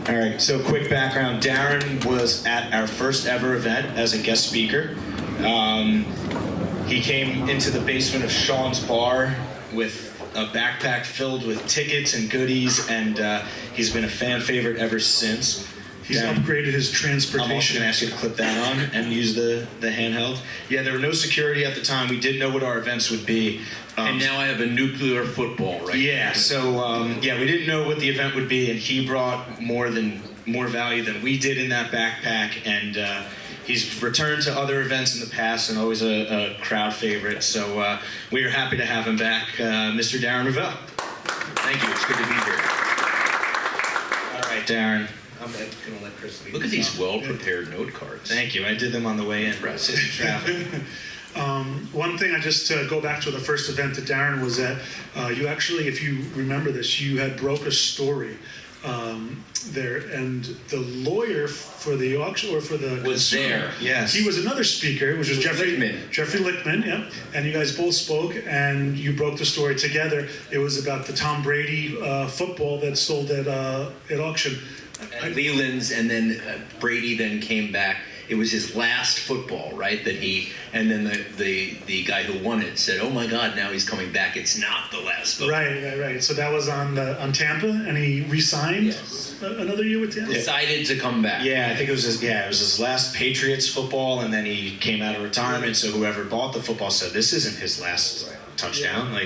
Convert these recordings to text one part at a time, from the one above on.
All right, so quick background. Darren was at our first ever event as a guest speaker. He came into the basement of Sean's bar with a backpack filled with tickets and goodies, and he's been a fan favorite ever since. He's upgraded his transportation. I'm also going to ask you to clip that on and use the handheld. Yeah, there were no security at the time. We didn't know what our events would be. And now I have a nuclear football, right? Yeah, so we didn't know what the event would be, and he brought more value than we did in that backpack, and he's returned to other events in the past and always a crowd favorite. So we are happy to have him back, Mr. Darren Rovell. Thank you. It's good to be here. All right, Darren. I'm going to let Chris lead. Look at these well-prepared note cards. Thank you. I did them on the way in. Sitting in traffic. One thing, to go back to the first event that Darren was at, you actually, if you remember this, you had broke a story there, and the lawyer for the auction, or for the was there. Yes. He was another speaker, which was Jeffrey Lichtman, yeah. And you guys both spoke, and you broke the story together. It was about the Tom Brady football that sold at auction. Leland's, and then Brady then came back. It was his last football, right? And then the guy who won it said, "Oh my God, now he's coming back. It's not the last football." Right. So that was on Tampa, and he re-signed another year with Tampa. Decided to come back. Yeah, I think it was his last Patriots football, and then he came out of retirement. So whoever bought the football said, "This isn't his last touchdown."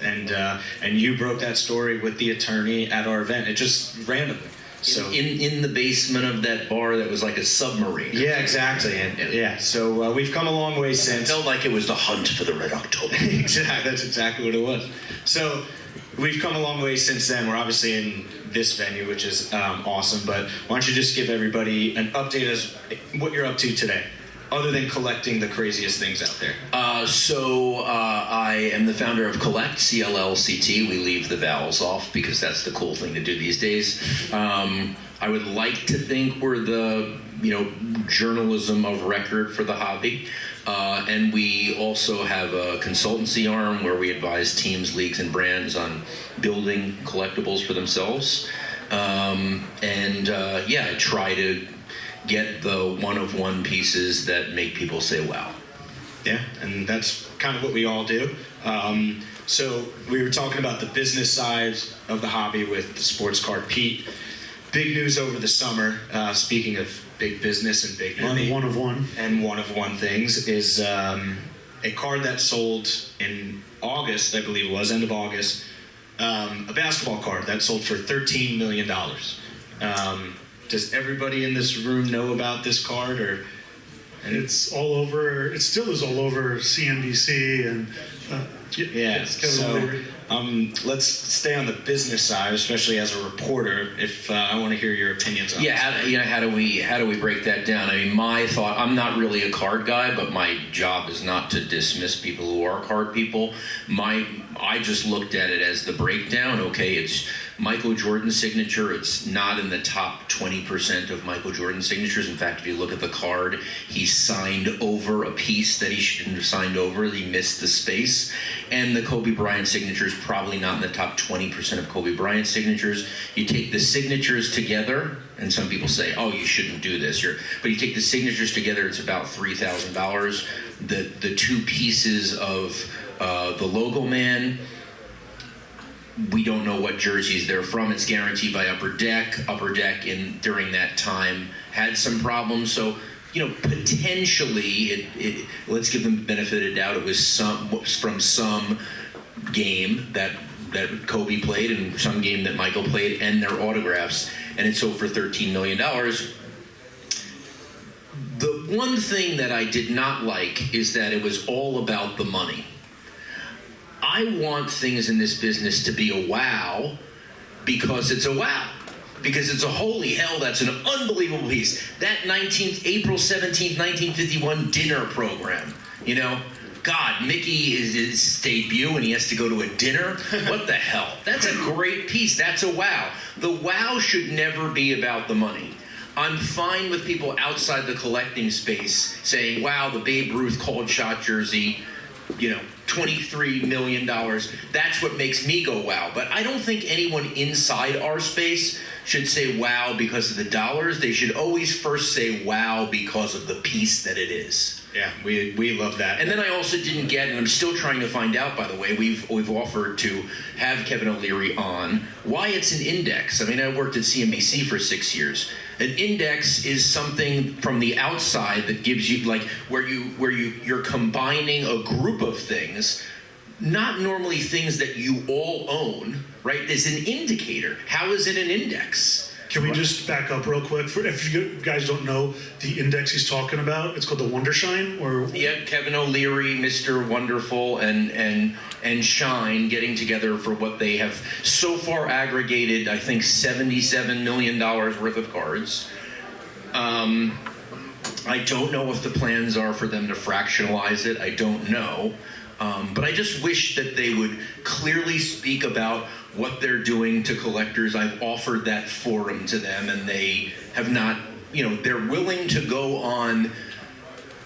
And you broke that story with the attorney at our event. It just randomly. So in the basement of that bar that was like a submarine. Yeah, exactly. So we've come a long way since. It felt like it was the hunt for the Red October. Exactly, that's exactly what it was. So we've come a long way since then. We're obviously in this venue, which is awesome. But why don't you just give everybody an update as what you're up to today, other than collecting the craziest things out there? I am the founder of Cllct, Cllct. We leave the vowels off because that's the cool thing to do these days. I would like to think we're the journalism of record for the hobby. And we also have a consultancy arm where we advise teams, leagues, and brands on building collectibles for themselves. I try to get the one-of-one pieces that make people say, wow. Yeah, and that's kind of what we all do. So we were talking about the business side of the hobby with the sports card Pete. Big news over the summer, speaking of big business and big money. And one-of-one. And one-of-one things is a card that sold in August, I believe it was, end of August, a basketball card that sold for $13 million. Does everybody in this room know about this card? And it's all over. It still is all over CNBC and let's stay on the business side, especially as a reporter. If I want to hear your opinions on how do we break that down? I mean, my thought. I'm not really a card guy, but my job is not to dismiss people who are card people. I just looked at it as the breakdown. Okay, it's Michael Jordan's signature. It's not in the top 20% of Michael Jordan's signatures. In fact, if you look at the card, he signed over a piece that he shouldn't have signed over. He missed the space. And the Kobe Bryant signature is probably not in the top 20% of Kobe Bryant signatures. You take the signatures together, and some people say, oh, you shouldn't do this. But you take the signatures together, it's about $3,000. The two pieces of the logo man, we don't know what jerseys they're from. It's guaranteed by Upper Deck. Upper Deck during that time had some problems. So, potentially, let's give them the benefit of the doubt. It was from some game that Kobe played and some game that Michael played, and their autographs, and it sold for $13 million. The one thing that I did not like is that it was all about the money. I want things in this business to be a wow because it's a wow. Because it's a holy hell, that's an unbelievable piece. That April 17th, 1951 dinner program, God, Mickey is his debut and he has to go to a dinner? What the hell? That's a great piece. That's a wow. The wow should never be about the money. I'm fine with people outside the collecting space saying, wow, the Babe Ruth cold shot jersey, $23 million. That's what makes me go wow. But I don't think anyone inside our space should say wow because of the dollars. They should always first say wow because of the piece that it is. Yeah, we love that. And then I also didn't get, and I'm still trying to find out, by the way, we've offered to have Kevin O'Leary on, why it's an index. I mean, I worked at CNBC for 6 years. An index is something from the outside that gives you, like, where you're combining a group of things, not normally things that you all own, right? There's an indicator. How is it an index? Can we just back up real quick? If you guys don't know the index he's talking about, it's called the Wondershine, or Yeah, Kevin O'Leary, Mr. Wonderful, and Shine getting together for what they have so far aggregated, I think, $77 million worth of cards. I don't know if the plans are for them to fractionalize it. I don't know. But I just wish that they would clearly speak about what they're doing to collectors. I've offered that forum to them, and they have not, they're willing to go on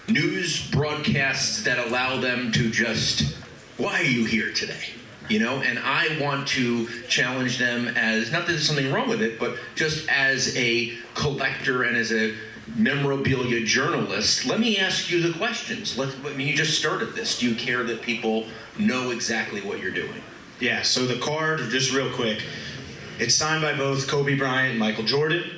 news broadcasts that allow them to just, why are you here today? And I want to challenge them as, not that there's something wrong with it, but just as a collector and as a memorabilia journalist, let me ask you the questions. You just started this. Do you care that people know exactly what you're doing? Yeah, so the card, just real quick, it's signed by both Kobe Bryant and Michael Jordan,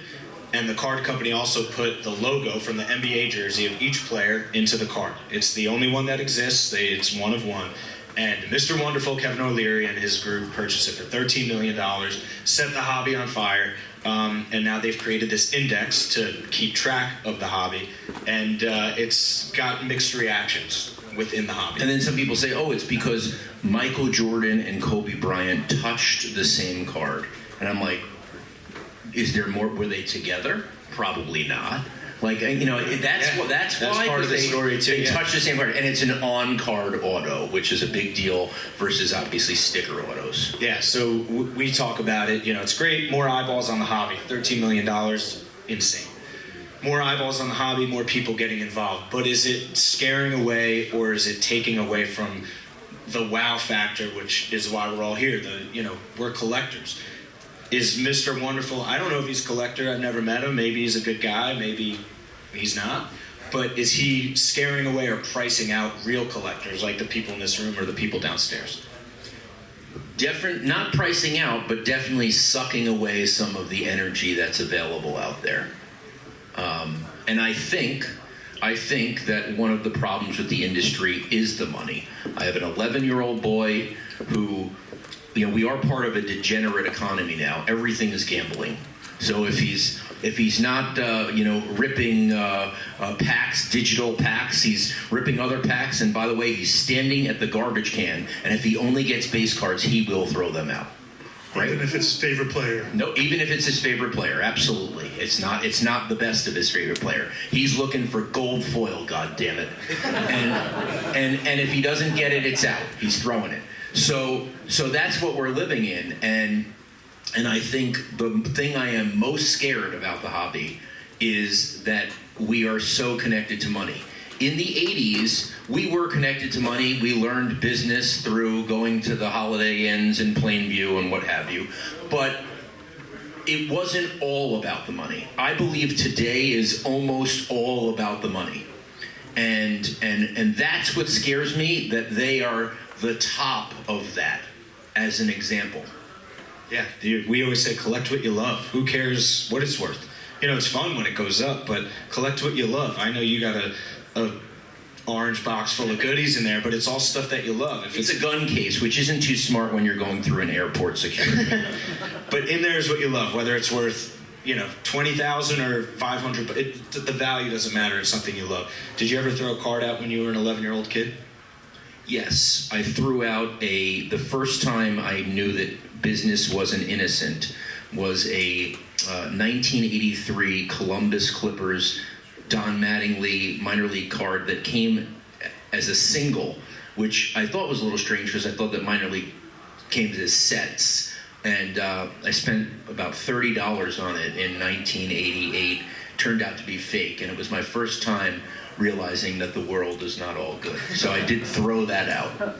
and the card company also put the logo from the NBA jersey of each player into the card. It's the only one that exists. It's one of one. And Mr. Wonderful, Kevin O'Leary, and his group purchased it for $13 million, set the hobby on fire, and now they've created this index to keep track of the hobby, and it's got mixed reactions within the hobby. And then some people say, oh, it's because Michael Jordan and Kobe Bryant touched the same card. And I'm like, is there more? Were they together? Probably not. That's why, part of the story too. They touch the same card, and it's an on-card auto, which is a big deal versus obviously sticker autos. Yeah, so we talk about it. It's great. More eyeballs on the hobby. $13 million, insane. More eyeballs on the hobby, more people getting involved. But is it scaring away, or is it taking away from the wow factor, which is why we're all here? We're collectors. Is Mr. Wonderful, I don't know if he's a collector, I've never met him, maybe he's a good guy, maybe he's not, but is he scaring away or pricing out real collectors like the people in this room or the people downstairs? Not pricing out, but definitely sucking away some of the energy that's available out there. And I think that one of the problems with the industry is the money. I have an 11-year-old boy who, we are part of a degenerate economy now. Everything is gambling. So if he's not, ripping packs, digital packs, he's ripping other packs. And by the way, he's standing at the garbage can. And if he only gets base cards, he will throw them out. Right? even if it's his favorite player. No, even if it's his favorite player, absolutely. It's not the best of his favorite player. He's looking for gold foil, God damn it. And if he doesn't get it, it's out. He's throwing it. So that's what we're living in. And I think the thing I am most scared about the hobby is that we are so connected to money. In the 80s, we were connected to money. We learned business through going to the Holiday Inns in Plainview and what have you. But it wasn't all about the money. I believe today is almost all about the money. And that's what scares me, that they are the top of that, as an example. Yeah, we always say collect what you love. Who cares what it's worth? It's fun when it goes up, but collect what you love. I know you got a orange box full of goodies in there, but it's all stuff that you love. If it's a gun case, which isn't too smart when you're going through an airport security. But in there is what you love, whether it's worth $20,000 or $500, but the value doesn't matter. It's something you love. Did you ever throw a card out when you were an 11-year-old kid? Yes, I threw out the first time I knew that business wasn't innocent was a 1983 Columbus Clippers Don Mattingly minor league card that came as a single, which I thought was a little strange because I thought that minor league came as sets. And I spent about $30 on it in 1988. Turned out to be fake, and it was my first time realizing that the world is not all good. So I did throw that out.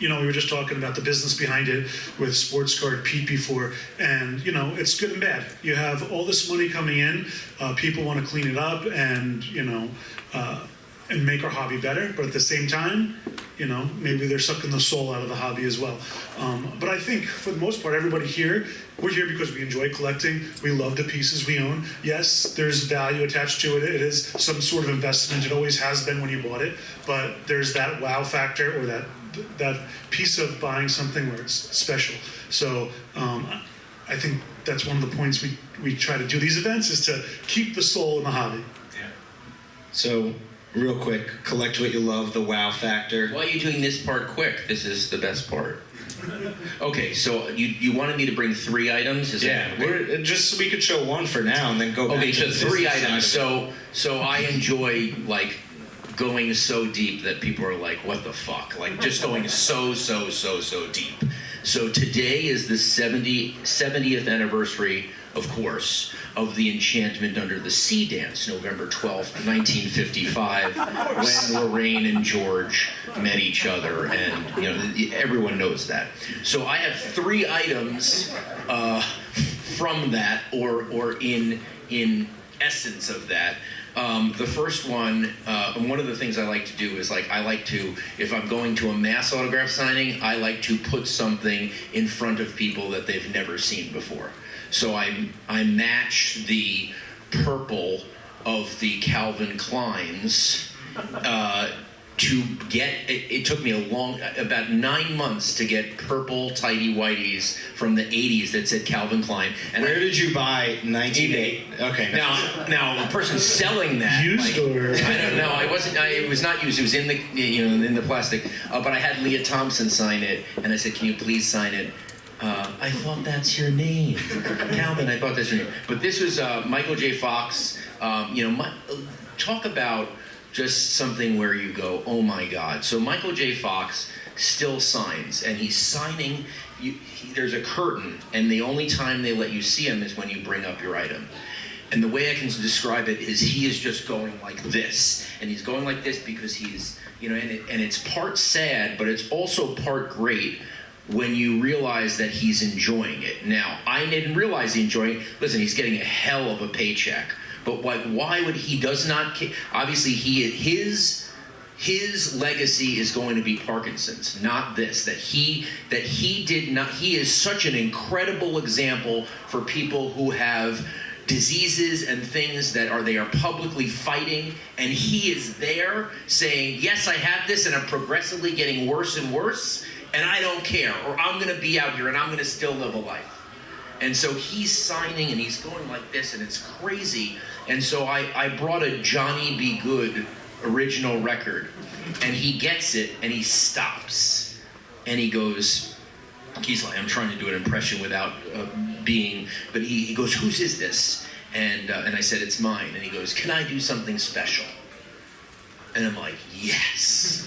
we were just talking about the business behind it with Sports Card Pete before, and it's good and bad. You have all this money coming in, people want to clean it up, and and make our hobby better, but at the same time, maybe they're sucking the soul out of the hobby as well. But I think for the most part, everybody here, we're here because we enjoy collecting. We love the pieces we own. Yes, there's value attached to it. It is some sort of investment. It always has been when you bought it, but there's that wow factor, or that piece of buying something where it's special. So I think that's one of the points we try to do these events, is to keep the soul in the hobby. Yeah. So, real quick, collect what you love, the wow factor. Why are you doing this part quick? This is the best part. Okay, so you wanted me to bring 3 items? Is Yeah, that, we're just so we could show one for now and then go back okay, to so the 3 business items. side of it. So I enjoy like going so deep that people are like, what the fuck? Like just going so deep. So today is the 70th anniversary, of course, of the Enchantment Under the Sea dance, November 12th, 1955, when Lorraine and George met each other, and everyone knows that. So I have 3 items from that, or in essence of that. The first one, and one of the things I like to do is I like to, if I'm going to a mass autograph signing, I like to put something in front of people that they've never seen before. So I match the purple of the Calvin Kleins to get, it took me about 9 months to get purple tighty whities from the 80s that said Calvin Klein. And Where did you buy 1980? Okay. Now the person selling that, Used or? I don't know. It was not used. It was in the in the plastic. But I had Leah Thompson sign it, and I said, "Can you please sign it?" I thought that's your name, Calvin. I thought that's your name. But this was Michael J. Fox. Talk about just something where you go, oh my God. So Michael J. Fox still signs, and he's signing. There's a curtain, and the only time they let you see him is when you bring up your item. And the way I can describe it is he is just going like this, and he's going like this because he's, and it's part sad, but it's also part great when you realize that he's enjoying it. Now, I didn't realize he enjoyed it. Listen, he's getting a hell of a paycheck. But why would he does not care? Obviously, his legacy is going to be Parkinson's, not this. That he did not. He is such an incredible example for people who have diseases and things that they are publicly fighting, and he is there saying, yes, I have this, and I'm progressively getting worse and worse, and I don't care, or I'm going to be out here and I'm going to still live a life. And so he's signing and he's going like this, and it's crazy. And so I brought a Johnny B. Good original record, and he gets it and he stops and he goes, he's like, I'm trying to do an impression without but he goes, whose is this? And I said, it's mine. And he goes, can I do something special? And I'm like, yes.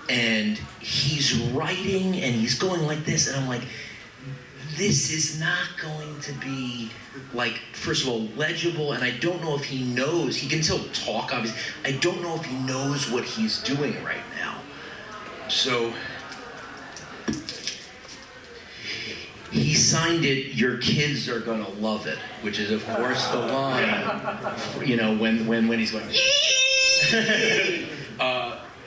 And he's writing and he's going like this, and I'm like, this is not going to be, like, first of all, legible, and I don't know if he knows. He can still talk, obviously. I don't know if he knows what he's doing right now. So he signed it, your kids are gonna love it, which is, of course, the line, when he's going,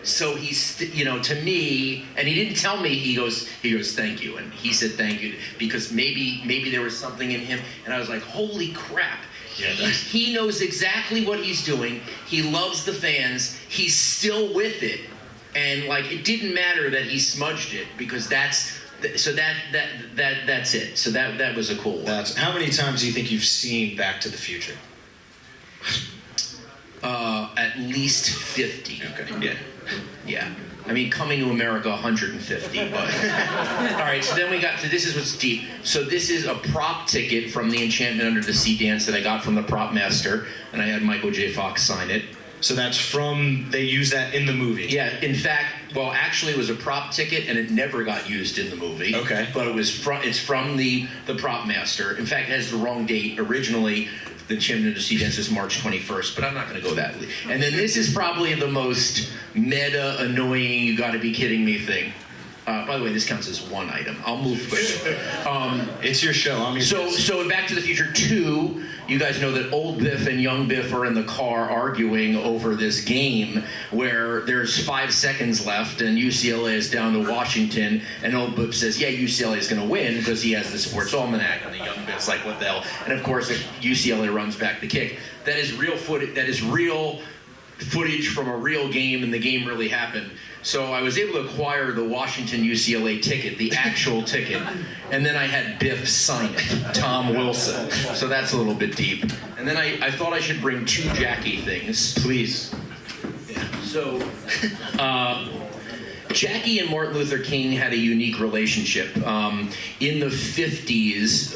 so he's, to me, and he didn't tell me, he goes, thank you. And he said thank you because maybe there was something in him. And I was like, holy crap. Yeah, he knows exactly what he's doing. He loves the fans. He's still with it. And it didn't matter that he smudged it because that's it. So that was a cool one. How many times do you think you've seen Back to the Future? At least 50. Okay. Yeah. I mean, Coming to America, 150. But all right. So then we got to, this is what's deep. So this is a prop ticket from the Enchantment Under the Sea dance that I got from the prop master, and I had Michael J. Fox sign it. So that's they use that in the movie? Yeah. In fact, actually, it was a prop ticket, and it never got used in the movie. Okay. But it's from the prop master. In fact, it has the wrong date. Originally, the Enchantment Under the Sea dance is March 21st, but I'm not going to go that late. And then this is probably the most meta, annoying, you got to be kidding me thing. By the way, this counts as one item. I'll move quickly. It's your show. I'm your guest. So in Back to the Future 2, you guys know that old Biff and young Biff are in the car arguing over this game where there's 5 seconds left and UCLA is down to Washington, and old Biff says, yeah, UCLA is going to win because he has the sports almanac, and the young Biff's like, what the hell? And of course, UCLA runs back the kick. That is real footage. That is real footage from a real game, and the game really happened. So I was able to acquire the Washington UCLA ticket, the actual ticket, and then I had Biff sign it, Tom Wilson. So that's a little bit deep. And then I thought I should bring 2 Jackie things. Please. So, Jackie and Martin Luther King had a unique relationship. In the 50s,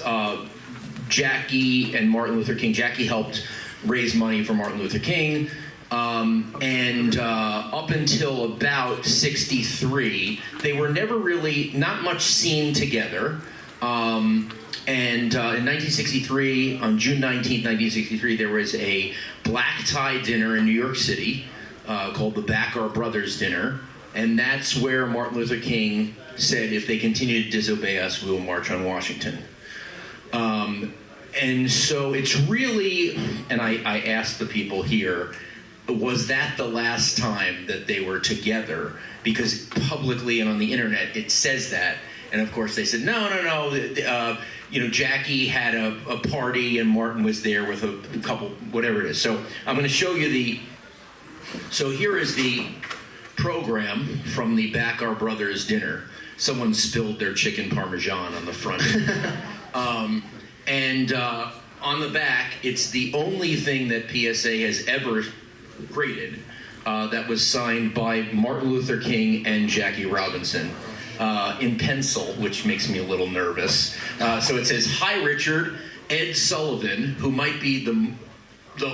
Jackie and Martin Luther King, Jackie helped raise money for Martin Luther King. And up until about 63, they were never really, not much seen together. And in 1963, on June 19th, 1963, there was a black tie dinner in New York City called the Bacar Brothers Dinner. And that's where Martin Luther King said, if they continue to disobey us, we will march on Washington. And so it's really, and I asked the people here, was that the last time that they were together? Because publicly and on the internet it says that, and of course they said no. Jackie had a party and Martin was there with a couple, whatever it is. So I'm going to show you so here is the program from the Bacar Brothers dinner. Someone spilled their chicken parmesan on the front. And on the back, it's the only thing that PSA has ever graded that was signed by Martin Luther King and Jackie Robinson in pencil, which makes me a little nervous. So it says, "Hi Richard, Ed Sullivan, who might be the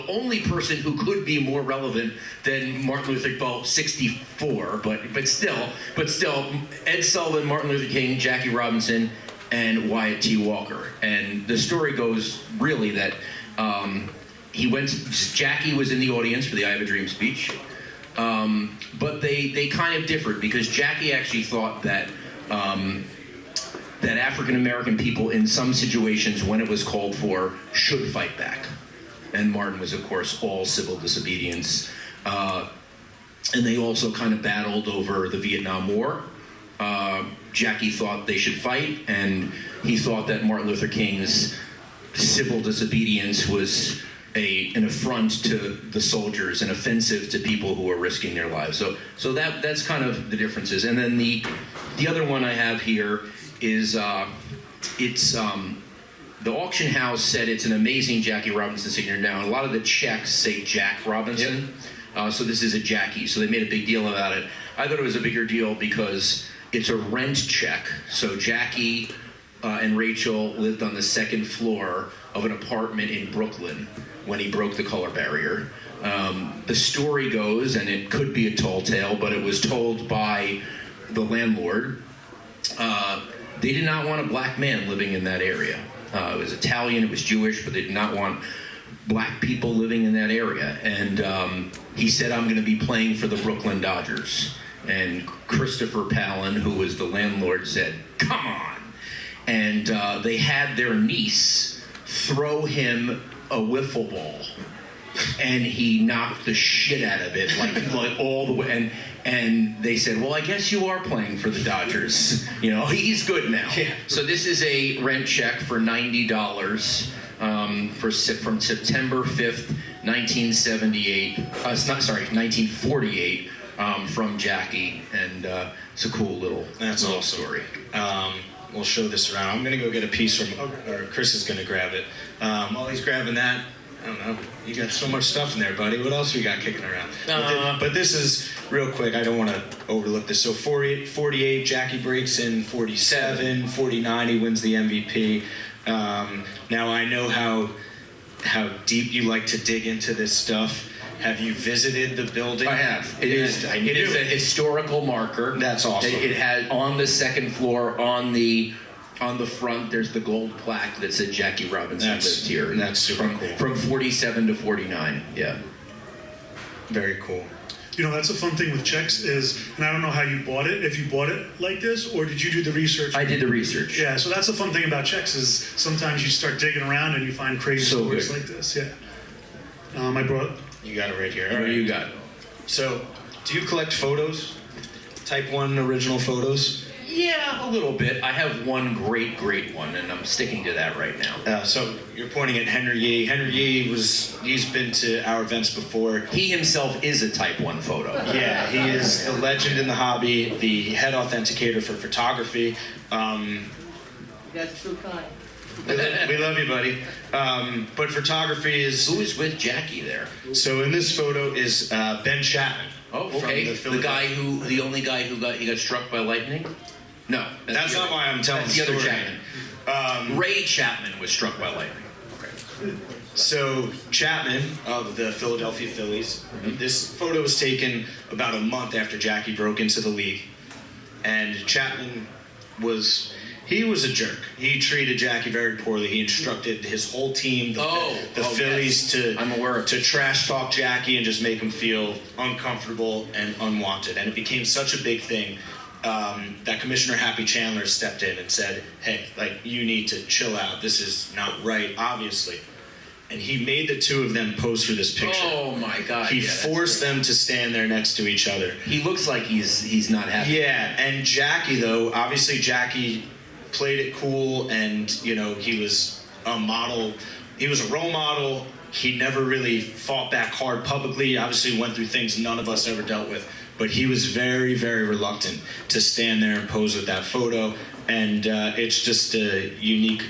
only person who could be more relevant than Martin Luther King, well, 64, but still, Ed Sullivan, Martin Luther King, Jackie Robinson, and Wyatt T. Walker." And the story goes really that Jackie was in the audience for the I Have a Dream speech, but they kind of differed because Jackie actually thought that that African American people in some situations when it was called for should fight back. And Martin was, of course, all civil disobedience. And they also kind of battled over the Vietnam War. Jackie thought they should fight, and he thought that Martin Luther King's civil disobedience was an affront to the soldiers, an offensive to people who were risking their lives. So that's kind of the differences. And then the other one I have here is the auction house said it's an amazing Jackie Robinson signature. Now, a lot of the checks say Jack Robinson, so this is a Jackie. So they made a big deal about it. I thought it was a bigger deal because it's a rent check. So Jackie and Rachel lived on the second floor of an apartment in Brooklyn when he broke the color barrier. The story goes, and it could be a tall tale, but it was told by the landlord. They did not want a black man living in that area. It was Italian, it was Jewish, but they did not want black people living in that area. And he said, "I'm going to be playing for the Brooklyn Dodgers." And Christopher Palin, who was the landlord, said, "Come on." And they had their niece throw him a wiffle ball. And he knocked the shit out of it, like all the way. And they said, "Well, I guess you are playing for the Dodgers. You know, he's good now." Yeah. So this is a rent check for $90 from September 5th, 1948, from Jackie. And it's a cool little awesome story. We'll show this around. I'm gonna go get a piece from, or Chris is gonna grab it. While he's grabbing that, I don't know. You got so much stuff in there, buddy. What else you got kicking around? But this is real quick. I don't want to overlook this. So 48, Jackie breaks in 47, 49, he wins the MVP. Now I know how deep you like to dig into this stuff. Have you visited the building? I have. It is a historical marker. That's awesome. It had on the second floor, on the front, there's the gold plaque that said Jackie Robinson lived here. That's super cool. From 47 to 49, yeah. Very cool. You know, that's a fun thing with checks is, and I don't know how you bought it, if you bought it like this, or did you do the research? I did the research. Yeah, so that's the fun thing about checks is sometimes you start digging around and you find crazy So stories good. like this, yeah. I brought, You got it right here. What do you got? So, do you collect photos? Type 1 original photos? Yeah, a little bit. I have one great one, and I'm sticking to that right now. So you're pointing at Henry Yee. Henry Yee he's been to our events before. He himself is a Type 1 photo. Yeah, he is a legend in the hobby, the head authenticator for photography. That's so kind. We love you, buddy. But photography is... Who is with Jackie there? So in this photo is Ben Chapman. Oh, from okay. the The only guy who got struck by lightning? No, That's the not other- why I'm telling that's the the other story. Chapman. Ray Chapman was struck by lightning. Okay. So Chapman of the Philadelphia Phillies. This photo was taken about a month after Jackie broke into the league, and Chapman was a jerk. He treated Jackie very poorly. He instructed his whole team, the Phillies, yes. I'm aware of to trash talk Jackie and just make him feel uncomfortable and unwanted. And it became such a big thing that Commissioner Happy Chandler stepped in and said, "Hey, like, you need to chill out. This is not right, obviously." And he made the two of them pose for this picture. Oh my God! He yeah, that's forced great. them to stand there next to each other. He looks like he's not happy. Yeah, and Jackie, though, obviously Jackie played it cool, and he was a model. He was a role model. He never really fought back hard publicly. Obviously went through things none of us ever dealt with, but he was very, very reluctant to stand there and pose with that photo. And it's just a unique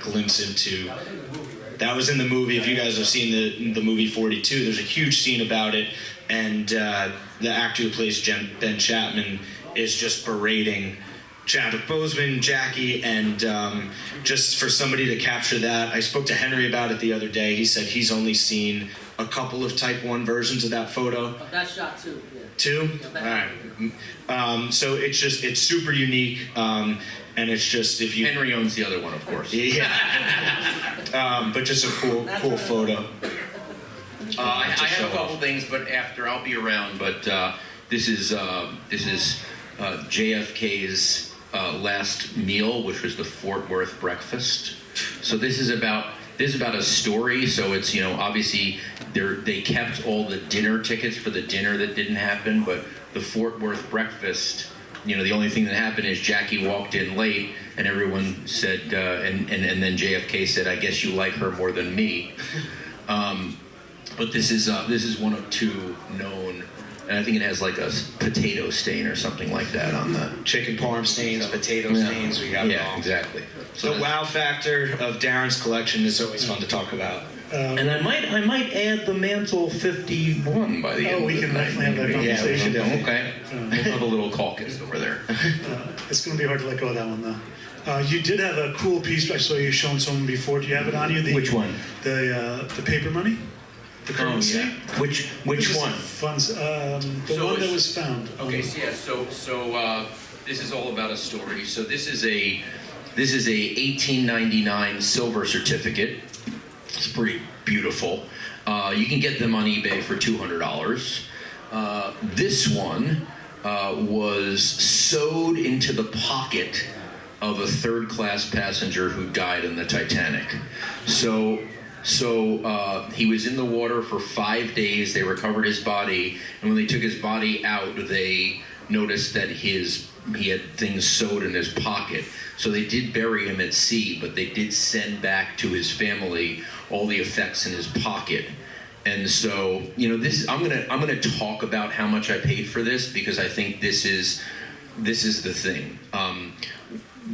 glimpse into. That was in the movie. If you guys have seen the movie 42, there's a huge scene about it, and the actor who plays Ben Chapman is just berating Chadwick Boseman, Jackie, and just for somebody to capture that. I spoke to Henry about it the other day. He said he's only seen a couple of Type 1 versions of that photo. That shot too. Yeah. Two? Yeah, All right. So it's super unique, and it's just if you... Henry owns the other one, of course. Yeah. But just a cool photo. I have a couple things, but after I'll be around. But this is JFK's last meal, which was the Fort Worth breakfast. So this is about a story. So it's obviously they kept all the dinner tickets for the dinner that didn't happen, but the Fort Worth breakfast. The only thing that happened is Jackie walked in late, and everyone said, and then JFK said, "I guess you like her more than me." But this is one of two known, and I think it has like a potato stain or something like that on the Chicken parm stains, potato stains, we got it all. Yeah, exactly. So the wow factor of Darren's collection is always fun to talk about. And I might add the mantle 51 by the end. we can definitely have that conversation. Yeah, Okay. We'll have a little caucus over there. It's going to be hard to let go of that one, though. You did have a cool piece I saw you showing someone before. Do you have it on you? Which one? The paper money? The currency? Oh, yeah. Which one? The So one that it's- was found. Okay, so yeah, so this is all about a story. So this is a 1899 silver certificate. It's pretty beautiful. You can get them on eBay for $200. This one was sewed into the pocket of a third-class passenger who died in the Titanic. So he was in the water for 5 days. They recovered his body, and when they took his body out, they noticed that he had things sewed in his pocket. So they did bury him at sea, but they did send back to his family all the effects in his pocket. And so, this I'm gonna talk about how much I paid for this, because I think this is the thing.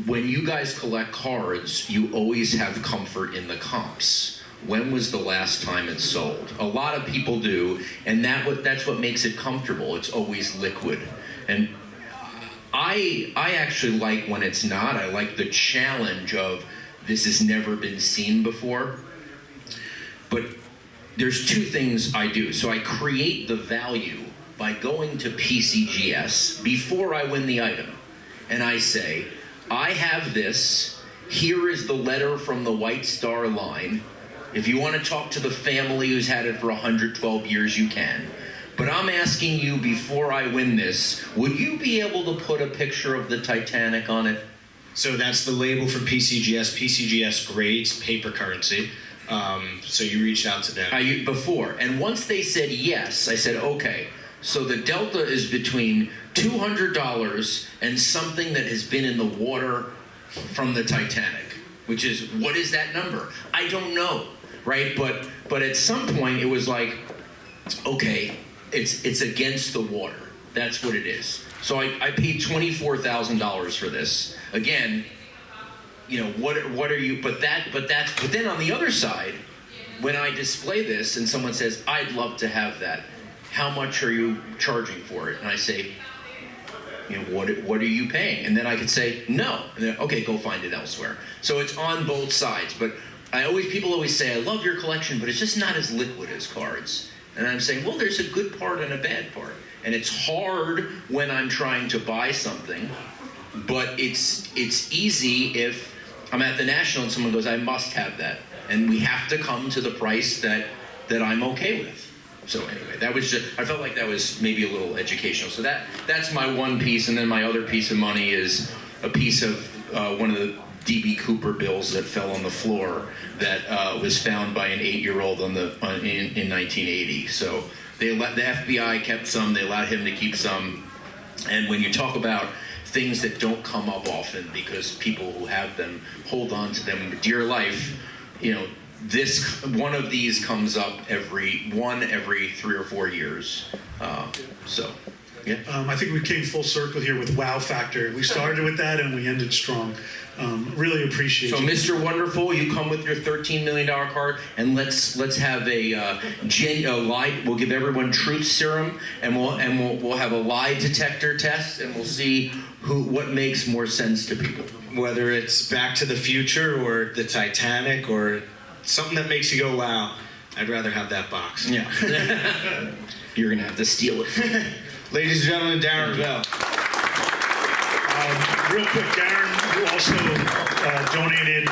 When you guys collect cards, you always have comfort in the comps. When was the last time it sold? A lot of people do, and that's what makes it comfortable. It's always liquid. And I actually like when it's not. I like the challenge of this has never been seen before. But there's two things I do. So I create the value by going to PCGS before I win the item. And I say, I have this. Here is the letter from the White Star Line. If you want to talk to the family who's had it for 112 years, you can. But I'm asking you, before I win this, would you be able to put a picture of the Titanic on it? So that's the label for PCGS. PCGS grades paper currency. So you reached out to them. Before. And once they said yes, I said, okay. So the delta is between $200 and something that has been in the water from the Titanic, which is, what is that number? I don't know, right? But at some point it was like, okay, it's against the water. That's what it is. So I paid $24,000 for this. Again, you know, what are you? But then on the other side, when I display this and someone says, I'd love to have that, how much are you charging for it? And I say, you know, what are you paying? And then I could say no, and then okay, go find it elsewhere. So it's on both sides. But people always say, I love your collection, but it's just not as liquid as cards. And I'm saying, well, there's a good part and a bad part. And it's hard when I'm trying to buy something, but it's easy if I'm at the National and someone goes, I must have that. And we have to come to the price that I'm okay with. So anyway, that was just, I felt like that was maybe a little educational. So that's my one piece, and then my other piece of money is a piece of one of the D.B. Cooper bills that fell on the floor that was found by an 8-year-old in 1980. So the FBI kept some, they allowed him to keep some. And when you talk about things that don't come up often because people who have them hold on to them with dear life, you know, one of these comes up every 3 or 4 years. So, yeah. I think we came full circle here with Wow Factor. We started with that and we ended strong. Really appreciate So, you. Mr. Wonderful, you come with your $13 million card, and let's have a lie. We'll give everyone truth serum, and we'll have a lie detector test, and we'll see what makes more sense to people. Whether it's Back to the Future or the Titanic or something that makes you go, wow, I'd rather have that box. Yeah. You're gonna have to steal it. Ladies and gentlemen, Darren Rovell. Real quick, Darren, you also donated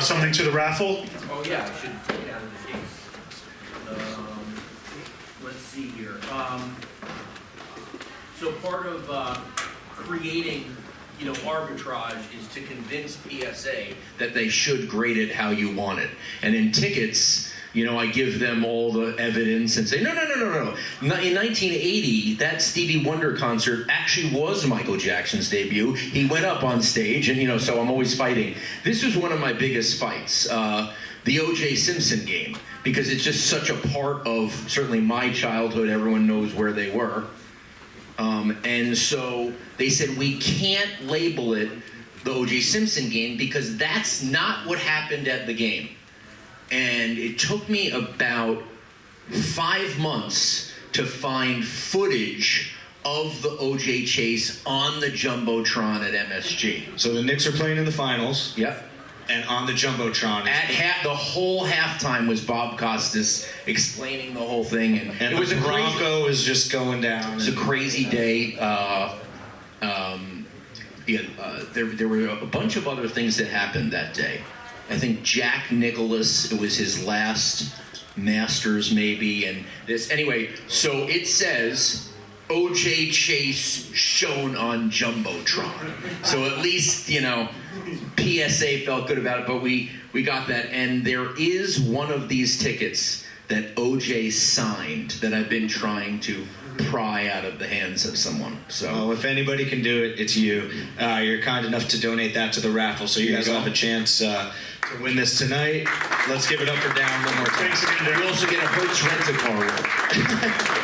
something to the raffle. Oh yeah, I should take it out of the case. Let's see here. So part of creating, you know, arbitrage is to convince PSA That they should grade it how you want it. And in tickets, you know, I give them all the evidence and say, no. In 1980, that Stevie Wonder concert actually was Michael Jackson's debut. He went up on stage, and, you know, so I'm always fighting. This was one of my biggest fights, the O.J. Simpson game, because it's just such a part of certainly my childhood. Everyone knows where they were. And so they said, we can't label it the O.J. Simpson game because that's not what happened at the game. And it took me about 5 months to find footage of the O.J. chase on the Jumbotron at MSG. So the Knicks are playing in the finals. Yep. And on the Jumbotron. The whole halftime was Bob Costas explaining the whole thing. And it was the a crazy, Bronco is just going down. it was a crazy day. There were a bunch of other things that happened that day. I think Jack Nicklaus, it was his last Masters maybe, and this anyway. So it says O.J. Chase shown on Jumbotron. So at least, you know, PSA felt good about it, but we got that. And there is one of these tickets that O.J. signed that I've been trying to pry out of the hands of someone. So well, if anybody can do it, it's you. You're kind enough to donate that to the raffle, so you guys will have a chance to win this tonight. Let's give it up for Darren one more time. Thanks again, Darren. you also get a Hertz rent-a-car.